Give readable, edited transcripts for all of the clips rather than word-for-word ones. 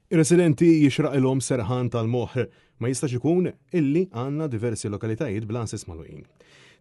Ir-residenti jixraqilhom serħan tal-moħħ ma jistax ikun illi għandna diversi lokalitajiet bl-ansess magħluqin.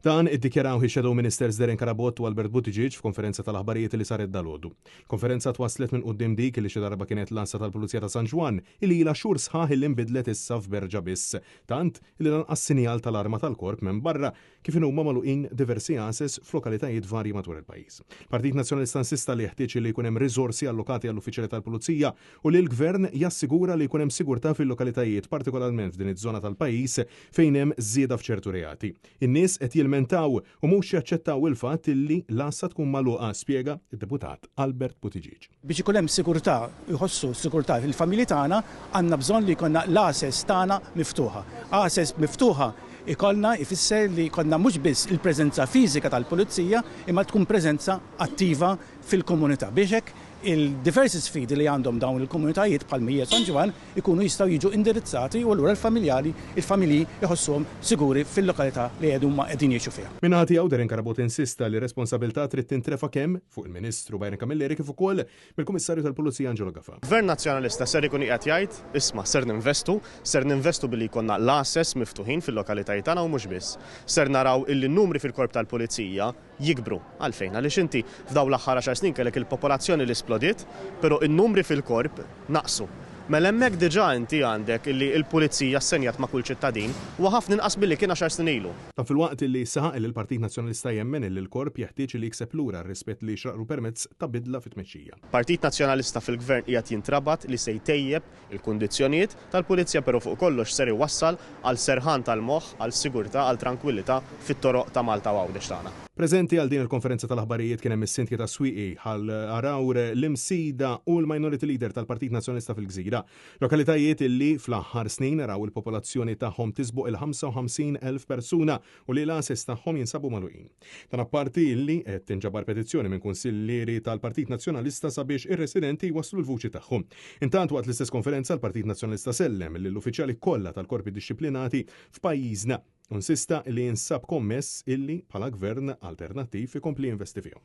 Dan iddikjaraw Shadow Ministers Darren Karabot u Albert Buttigieg f'konferenza tal-aħbarijiet li saret dalgħodu. Konferenza twaslet minn quddiem dik li xi darba kienet l-ansa tal-Pulizija ta' San Ġwan illi ilha xhur sħaħ illi nbidlet issa f'Berġa biss, tant li lanqas sinjal tal-arma tal-korp minn barra kif huma magħluqin diversi anses f'lokalitajiet varji matul il-pajjiż. Partit Nazzjonalista insista li jeħtieġ li jkun hemm riżorsi allokati għall-uffiċjali tal-Pulizija u li l-Gvern jassigura li jkun hemm sigurtà fil-lokalitajiet partikolarment f'din iż-żona tal-pajjiż fejn hemm żieda f'ċertu reati. In-nies qed jilmentaw u mhux jaċċettaw il-fatt illi l-assa tkun magħluqa, spjega id-deputat Albert Buttigieg. Biex ikun hemm sigurtà, jħossu sigurtà fil-familji tagħna, għandna bżonn li jkollna l-access tagħna miftuħa. Access miftuħa ikollna ifisser li jkollna mhux biss il-preżenza fiżika tal-pulizija imma tkun preżenza attiva fil-komunità biex hekk il-diversi sfidi li għandhom dawn il-komunitajiet bħal Mejjer San Ġwan ikunu jistgħu jiġu indirizzati u allura il-familji jħossuhom siguri fil-lokalità li huma qegħdin jgħixu fiha. Min ħati hawn Darren Karabot insista li responsabilità trid tintrefa kemm fuq il-Ministru Byron Camilleri kif ukoll mill-Kummissarju tal-Pulizija Angelo Gaffa. Gvern Nazzjonalista ser ikun qiegħed jgħid isma' ser ninvestu billi jkollna l-access miftuħin fil-lokalitajiet tagħna u mhux biss. Ser naraw illi n-numri fil-korp tal-Pulizija jikbru għalfejn għaliex inti f'dawn l-aħħar 10 snin kellek il-popolazzjoni li splodiet, però in-numri fil-korp naqsu. Mela hemmhekk diġà inti għandek illi l-Pulizija ssenjat ma' kull ċittadin u ħafna inqas billi kien 10 snin ilu. Ta' fil-waqt illi saħaq li l-Partit Nazzjonalista jemmen illi l-korp jeħtieġ li jikseb lura r-rispett li jxraqru permezz ta' bidla fit-tmexxija. Partit Nazzjonalista fil-Gvern qiegħed jintrabat li se jtejjeb il-kundizzjonijiet tal-Pulizija però fuq kollox ser iwassal għal serħan tal-moħħ, għal sigurtà, għal tranquillità fit-toroq ta' Malta u Għawdex tagħna. Preżenti għal din il-konferenza tal-aħbarijiet kien hemm is-sindki ta' Swieqi ħal Arawr l-imsida u l-Minority Leader tal-Partit Nazzjonalista fil-Gżira. Lokalitajiet illi fl-aħħar snin raw il-popolazzjoni tagħhom tisbuq il-55,000 persuna u li l-ases tagħhom jinsabu magħluqin. Dan apparti illi qed tinġabar petizzjoni minn kunsillieri tal-Partit Nazzjonalista sabiex ir-residenti jwasslu l-vuċi tagħhom. Intant waqt l-istess konferenza l-Partit Nazzjonalista sellem li l-uffiċjali kollha tal-korpi dixxiplinati f'pajjiżna insista li jinsab kommess illi bħala gvern alternattiv ikompli investi fihom.